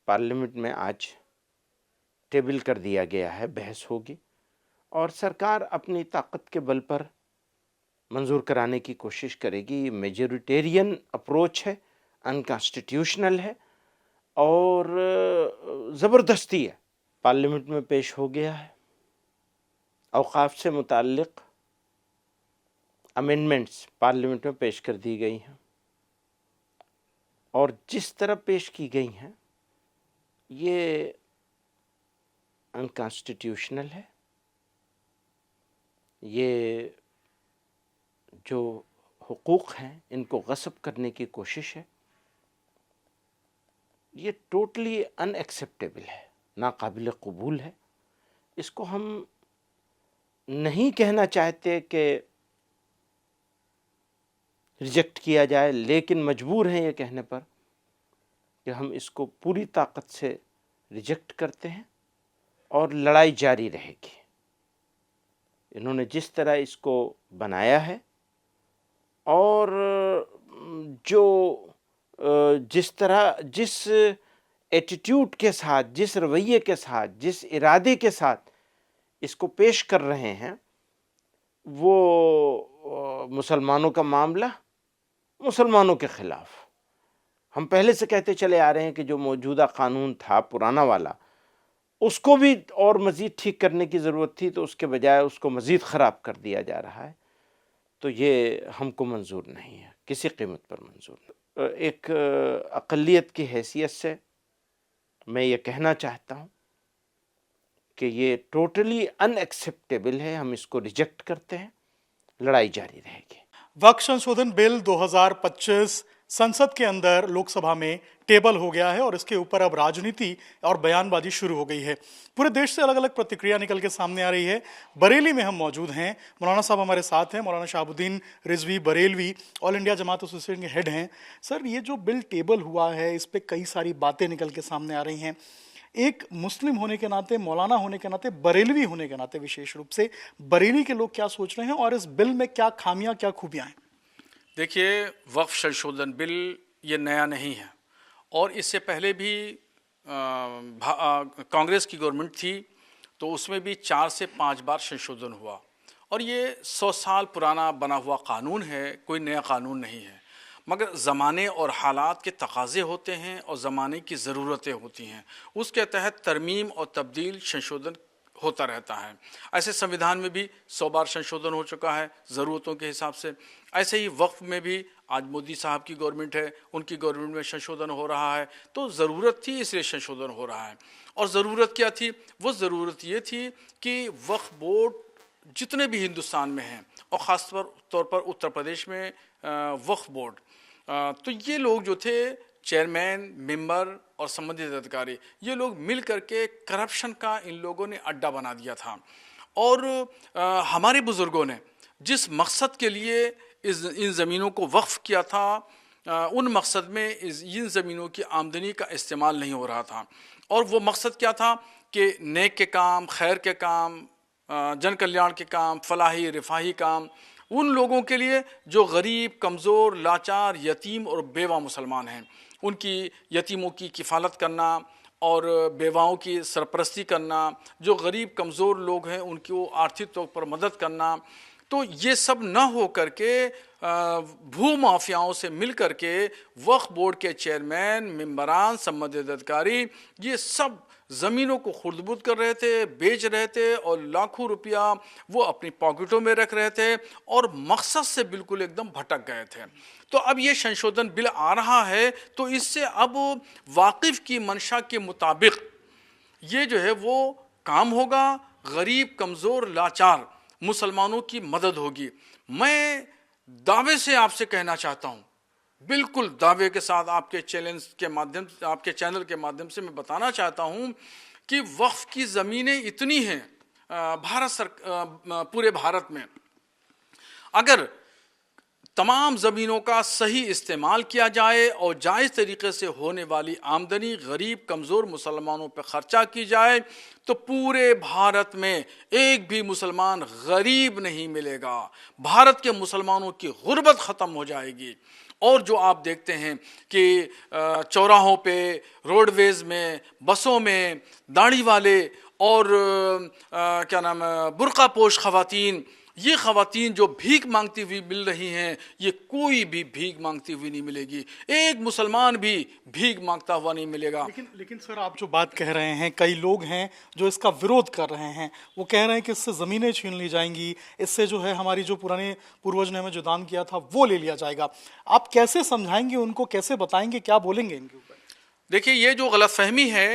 Parliament में आज table कर दिया गया है, बहस होगी और सरकार अपनी ताकत के बल पर मंजूर कराने की कोशिश करेगी। ये मेजॉरिटेरियन अप्रोच है, अनकॉन्स्टिट्यूशनल है और ज़बरदस्ती है। पार्लियामेंट में पेश हो गया है। औक़ाफ़ से मुताल्लिक़ अमेंडमेंट्स पार्लियामेंट में पेश कर दी गई हैं और जिस तरह पेश की गई हैं ये अनकॉन्स्टिट्यूशनल है। ये जो हुकूक हैं इनको गस्ब करने की कोशिश है। ये टोटली अनएक्सेप्टेबल है, नाकाबिल कबूल है। इसको हम नहीं कहना चाहते कि रिजेक्ट किया जाए, लेकिन मजबूर हैं ये कहने पर कि हम इसको पूरी ताकत से रिजेक्ट करते हैं और लड़ाई जारी रहेगी। इन्होंने जिस तरह इसको बनाया है और जिस एटीट्यूड के साथ, जिस रवैये के साथ, जिस इरादे के साथ इसको पेश कर रहे हैं, वो मुसलमानों का मामला मुसलमानों के ख़िलाफ़। हम पहले से कहते चले आ रहे हैं कि जो मौजूदा कानून था पुराना वाला, उसको भी और मज़ीद ठीक करने की ज़रूरत थी, तो उसके बजाय उसको मज़ीद ख़राब कर दिया जा रहा है। तो ये हमको मंजूर नहीं है, किसी कीमत पर मंजूर नहीं। एक अक़लियत की हैसियत से मैं ये कहना चाहता हूँ कि ये टोटली अनएक्सेप्टेबल है। हम इसको रिजेक्ट करते हैं, लड़ाई जारी रहेगी। वक्फ संशोधन बिल 2025 संसद के अंदर लोकसभा में टेबल हो गया है और इसके ऊपर अब राजनीति और बयानबाजी शुरू हो गई है। पूरे देश से अलग अलग प्रतिक्रिया निकल के सामने आ रही है। बरेली में हम मौजूद हैं, मौलाना साहब हमारे साथ हैं। मौलाना शहाबुद्दीन रिजवी बरेलवी ऑल इंडिया जमात एसोसिएशन के हेड हैं। सर, ये जो बिल टेबल हुआ है, इस पर कई सारी बातें निकल के सामने आ रही हैं। एक मुस्लिम होने के नाते, मौलाना होने के नाते, बरेलवी होने के नाते विशेष रूप से बरेली के लोग क्या सोच रहे हैं और इस बिल में क्या खामियां, क्या खूबियां हैं? देखिए, वक्फ संशोधन बिल ये नया नहीं है और इससे पहले भी कांग्रेस की गवर्नमेंट थी तो उसमें भी 4 से 5 बार संशोधन हुआ और ये 100 साल पुराना बना हुआ कानून है, कोई नया कानून नहीं है। मगर ज़माने और हालात के तकाज़े होते हैं और ज़माने की ज़रूरतें होती हैं, उसके तहत तरमीम और तब्दील संशोधन होता रहता है। ऐसे संविधान में भी 100 बार संशोधन हो चुका है ज़रूरतों के हिसाब से। ऐसे ही वक्फ में भी आज मोदी साहब की गवर्नमेंट है, उनकी गवर्नमेंट में संशोधन हो रहा है, तो ज़रूरत थी इसलिए संशोधन हो रहा है। और ज़रूरत क्या थी? वो ज़रूरत ये थी कि वक्फ बोर्ड जितने भी हिंदुस्तान में हैं और ख़ास तौर पर उत्तर प्रदेश में वक्फ बोर्ड, तो ये लोग जो थे, चेयरमैन, मेंबर और संबंधित अधिकारी, ये लोग मिल करके करप्शन का इन लोगों ने अड्डा बना दिया था। और हमारे बुज़ुर्गों ने जिस मकसद के लिए इन ज़मीनों को वक्फ किया था, उन मकसद में इन ज़मीनों की आमदनी का इस्तेमाल नहीं हो रहा था। और वो मकसद क्या था कि नेक के काम, खैर के काम, जन कल्याण के काम, फलाही रिफाही काम, उन लोगों के लिए जो गरीब, कमज़ोर, लाचार, यतीम और बेवा मुसलमान हैं, उनकी यतीमों की किफ़ालत करना और बेवाओं की सरपरस्ती करना, जो गरीब कमज़ोर लोग हैं उनको आर्थिक तौर पर मदद करना। तो ये सब न हो करके भू माफियाओं से मिल करके वक्फ बोर्ड के चेयरमैन, मेंबरान, संबंधित अधिकारी ये सब ज़मीनों को खुर्द-बुर्द कर रहे थे, बेच रहे थे और लाखों रुपया वो अपनी पॉकेटों में रख रहे थे और मकसद से बिल्कुल एकदम भटक गए थे। तो अब ये संशोधन बिल आ रहा है तो इससे अब वाकिफ़ की मंशा के मुताबिक ये जो है वो काम होगा, गरीब, कमज़ोर, लाचार मुसलमानों की मदद होगी। मैं दावे से आपसे कहना चाहता हूँ, बिल्कुल दावे के साथ आपके चैनल के माध्यम से मैं बताना चाहता हूँ कि वक्फ की ज़मीनें इतनी हैं पूरे भारत में, अगर तमाम ज़मीनों का सही इस्तेमाल किया जाए और जायज़ तरीक़े से होने वाली आमदनी गरीब, कमज़ोर मुसलमानों पर ख़र्चा की जाए तो पूरे भारत में एक भी मुसलमान गरीब नहीं मिलेगा। भारत के मुसलमानों की गुर्बत ख़त्म हो जाएगी और जो आप देखते हैं कि चौराहों पे, रोडवेज में, बसों में दाढ़ी वाले और क्या नाम है, बुर्का पोश खवातीन, ये खवातीन जो भीख मांगती हुई मिल रही हैं, ये कोई भी भीख मांगती हुई नहीं मिलेगी। एक मुसलमान भी भीख मांगता हुआ नहीं मिलेगा। लेकिन सर, आप जो बात कह रहे हैं, कई लोग हैं जो इसका विरोध कर रहे हैं। वो कह रहे हैं कि इससे ज़मीनें छीन ली जाएंगी, इससे जो है हमारी जो पुराने पूर्वज ने हमें जो दान किया था वो ले लिया जाएगा। आप कैसे समझाएंगे उनको, कैसे बताएंगे, क्या बोलेंगे इनके ऊपर? देखिए, ये जो गलतफहमी है,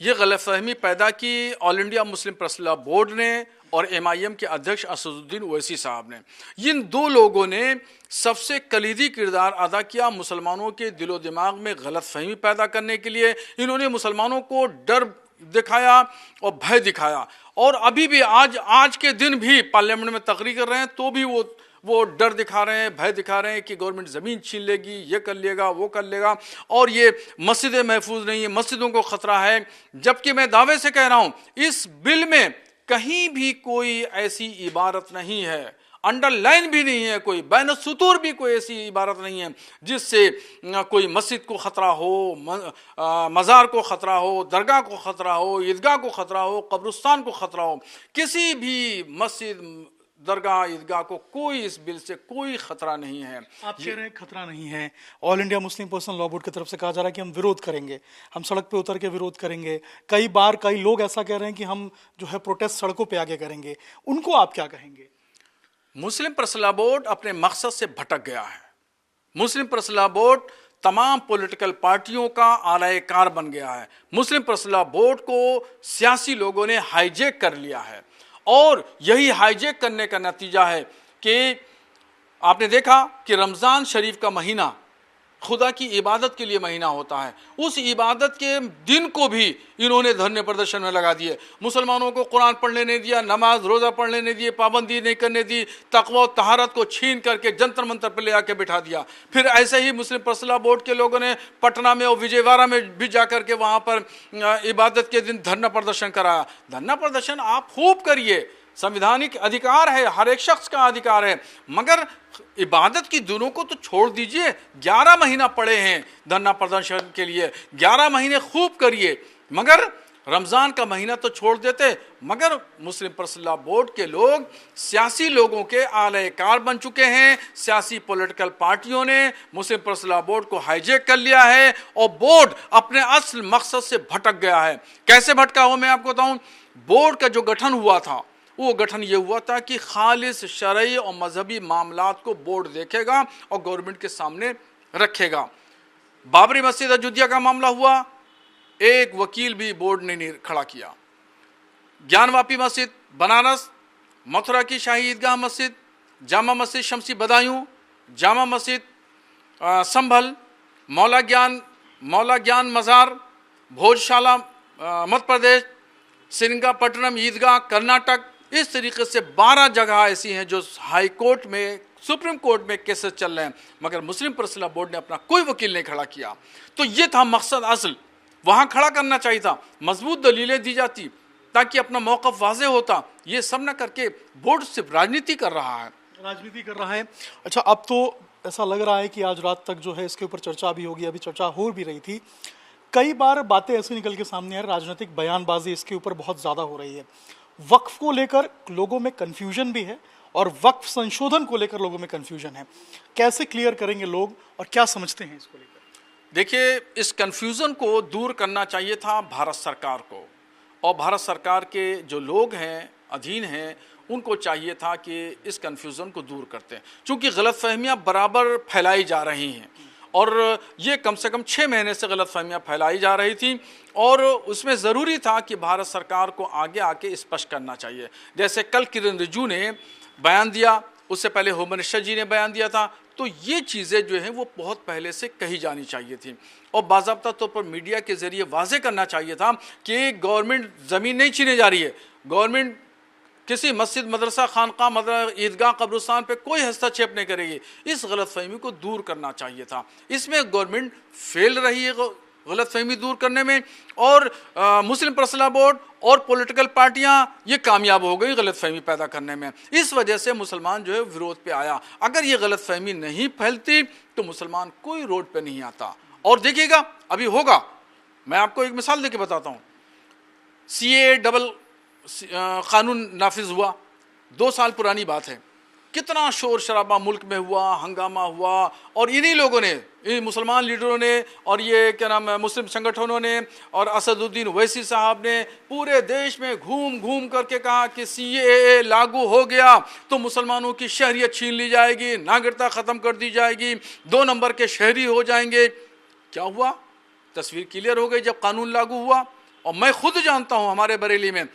ये गलतफहमी पैदा की all India Muslim press law board ने और MIM के अध्यक्ष असदुद्दीन ओवैसी साहब ने। इन दो लोगों ने सबसे कलीदी किरदार अदा किया मुसलमानों के दिलो दिमाग में गलतफहमी पैदा करने के लिए। इन्होंने मुसलमानों को डर दिखाया और भय दिखाया, और अभी भी आज के दिन भी पार्लियामेंट में तकरीर कर रहे हैं तो भी वो डर दिखा रहे हैं, भय दिखा रहे हैं कि गवर्नमेंट ज़मीन छीन लेगी, ये कर लेगा, वो कर लेगा, और ये मस्जिदें महफूज नहीं है, मस्जिदों को ख़तरा है। जबकि मैं दावे से कह रहा हूँ, इस बिल में कहीं भी कोई ऐसी इबारत नहीं है, अंडरलाइन भी नहीं है, कोई बैन सुतूर भी कोई ऐसी इबारत नहीं है जिससे कोई मस्जिद को ख़तरा हो, मज़ार को ख़तरा हो, दरगाह को ख़तरा हो, ईदगाह को ख़तरा हो, कब्रिस्तान को ख़तरा हो। किसी भी मस्जिद, दरगाह, ईदगाह को कोई इस बिल से कोई खतरा नहीं है। आप कह रहे हैं खतरा नहीं है। All India Muslim personal law board की तरफ से कहा जा रहा है कि हम विरोध करेंगे, हम सड़क पे उतर के विरोध करेंगे। कई बार कई लोग ऐसा कह रहे हैं कि हम जो है प्रोटेस्ट सड़कों पे आगे करेंगे। उनको आप क्या कहेंगे? मुस्लिम प्रेस लॉ बोर्ड अपने मकसद से भटक गया है। मुस्लिम प्रेस लॉ बोर्ड तमाम पॉलिटिकल पार्टियों का आलाए कार बन गया है। मुस्लिम प्रेस लॉ बोर्ड को सियासी लोगों ने हाईजैक कर लिया है, और यही हाईजैक करने का नतीजा है कि आपने देखा कि रमज़ान शरीफ का महीना खुदा की इबादत के लिए महीना होता है, उस इबादत के दिन को भी इन्होंने धरने प्रदर्शन में लगा दिए। मुसलमानों को कुरान पढ़ने नहीं दिया, नमाज रोज़ा पढ़ने नहीं दिए, पाबंदी नहीं करने दी, तक़वा और तहारत को छीन करके जंतर मंतर पर ले आके बिठा दिया। फिर ऐसे ही मुस्लिम प्रेस लॉ बोर्ड के लोगों ने पटना में और विजयवाड़ा में भी जा करके वहाँ पर इबादत के दिन धरना प्रदर्शन कराया। धरना प्रदर्शन आप खूब करिए, संवैधानिक अधिकार है, हर एक शख्स का अधिकार है, मगर इबादत की दिनों को तो छोड़ दीजिए। 11 महीना पड़े हैं धरना प्रदर्शन के लिए, 11 महीने खूब करिए, मगर रमज़ान का महीना तो छोड़ देते। मगर मुस्लिम प्रेस लॉ बोर्ड के लोग सियासी लोगों के आले कार बन चुके हैं। सियासी पॉलिटिकल पार्टियों ने मुस्लिम प्रेस लॉ बोर्ड को हाईजैक कर लिया है, और बोर्ड अपने असल मकसद से भटक गया है। कैसे भटका हो मैं आपको बताऊं। बोर्ड का जो गठन हुआ था, वो गठन ये हुआ था कि खालिस शरई और मजहबी मामलात को बोर्ड देखेगा और गवर्नमेंट के सामने रखेगा। बाबरी मस्जिद अयोध्या का मामला हुआ, एक वकील भी बोर्ड ने नहीं खड़ा किया। ज्ञानवापी मस्जिद बनारस, मथुरा की शाही ईदगाह मस्जिद, जामा मस्जिद शमसी बदायूं, जामा मस्जिद संभल, मौला ज्ञान मज़ार भोजशाला मध्य प्रदेश, श्रीरंगपट्टनम ईदगाह कर्नाटक, इस तरीके से 12 जगह ऐसी हैं जो हाई कोर्ट में, सुप्रीम कोर्ट में केसेस चल रहे हैं, मगर मुस्लिम प्रेस लॉ बोर्ड ने अपना कोई वकील नहीं खड़ा किया। तो ये था मकसद असल, वहाँ खड़ा करना चाहिए था, मजबूत दलीलें दी जाती ताकि अपना मौक़िफ़ वाज़ेह होता। ये सब न करके बोर्ड सिर्फ राजनीति कर रहा है। अच्छा, अब तो ऐसा लग रहा है कि आज रात तक जो है इसके ऊपर चर्चा भी होगी, अभी चर्चा हो भी रही थी। कई बार बातें ऐसी निकल के सामने आ रही, राजनीतिक बयानबाजी इसके ऊपर बहुत ज़्यादा हो रही है। वक्फ को लेकर लोगों में कन्फ्यूजन भी है, और वक्फ संशोधन को लेकर लोगों में कन्फ्यूजन है। कैसे क्लियर करेंगे लोग, और क्या समझते हैं इसको लेकर? देखिए, इस कन्फ्यूज़न को दूर करना चाहिए था भारत सरकार को, और भारत सरकार के जो लोग हैं, अधीन हैं, उनको चाहिए था कि इस कन्फ्यूज़न को दूर करते हैं। चूँकि गलतफहमियाँ बराबर फैलाई जा रही हैं, और ये कम से कम 6 महीने से गलतफहमियाँ फैलाई जा रही थी, और उसमें ज़रूरी था कि भारत सरकार को आगे आके स्पष्ट करना चाहिए। जैसे कल किरण रिजिजू ने बयान दिया, उससे पहले होम मिनिस्टर जी ने बयान दिया था, तो ये चीज़ें जो हैं वो बहुत पहले से कही जानी चाहिए थी, और बाज़ाब्ता तौर पर मीडिया के ज़रिए वाज़े करना चाहिए था कि गवर्नमेंट ज़मीन नहीं छीने जा रही है, गवर्नमेंट किसी मस्जिद, मदरसा, खानका, ईदगाह, कब्रिस्तान पे कोई हस्तक्षेप नहीं करेगी। इस गलतफहमी को दूर करना चाहिए था। इसमें गवर्नमेंट फेल रही है गलतफहमी दूर करने में, और मुस्लिम पर्सनल बोर्ड और पॉलिटिकल पार्टियां ये कामयाब हो गई गलतफहमी पैदा करने में। इस वजह से मुसलमान जो है विरोध पे आया। अगर ये गलतफहमी नहीं फैलती तो मुसलमान कोई रोड पे नहीं आता। और देखिएगा अभी होगा, मैं आपको एक मिसाल देके बताता हूँ। CAA डबल कानून नाफिज हुआ, 2 साल पुरानी बात है। कितना शोर शराबा मुल्क में हुआ, हंगामा हुआ, और इन्हीं लोगों ने, इन मुसलमान लीडरों ने और ये क्या नाम है मुस्लिम संगठनों ने और असदुद्दीन ओवैसी साहब ने पूरे देश में घूम घूम करके कहा कि CAA लागू हो गया तो मुसलमानों की शहरियत छीन ली जाएगी, नागरिकता ख़त्म कर दी जाएगी, 2 नंबर के शहरी हो जाएंगे। क्या हुआ? तस्वीर क्लियर हो गई जब कानून लागू हुआ। और मैं खुद जानता हूँ हमारे बरेली में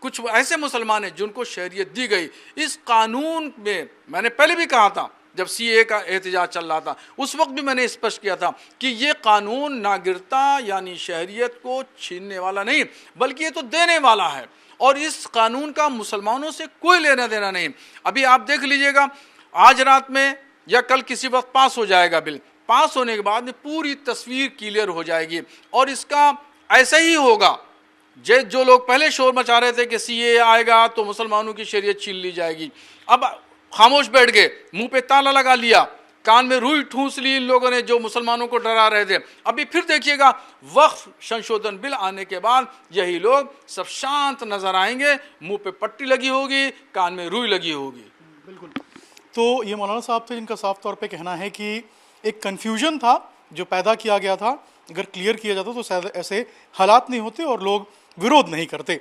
कुछ ऐसे मुसलमान हैं जिनको शहरियत दी गई। इस कानून में मैंने पहले भी कहा था, जब CAA का एहतजाज चल रहा था उस वक्त भी मैंने स्पष्ट किया था कि ये कानून नागरिकता यानी शहरियत को छीनने वाला नहीं बल्कि ये तो देने वाला है, और इस कानून का मुसलमानों से कोई लेना देना नहीं। अभी आप देख लीजिएगा, आज रात में या कल किसी वक्त पास हो जाएगा बिल। पास होने के बाद में पूरी तस्वीर क्लियर हो जाएगी, और इसका ऐसा ही होगा। जो लोग पहले शोर मचा रहे थे कि CAA आएगा तो मुसलमानों की शरीयत छीन ली जाएगी, अब खामोश बैठ गए, मुंह पे ताला लगा लिया, कान में रुई ठूंस ली इन लोगों ने जो मुसलमानों को डरा रहे थे। अभी फिर देखिएगा वक्फ संशोधन बिल आने के बाद यही लोग सब शांत नजर आएंगे, मुंह पे पट्टी लगी होगी, कान में रुई लगी होगी। बिल्कुल। तो ये मौलाना साहब थे जिनका साफ तौर पे कहना है कि एक कन्फ्यूजन था जो पैदा किया गया था, अगर क्लियर किया जाता तो शायद ऐसे हालात नहीं होते और लोग विरोध नहीं करते।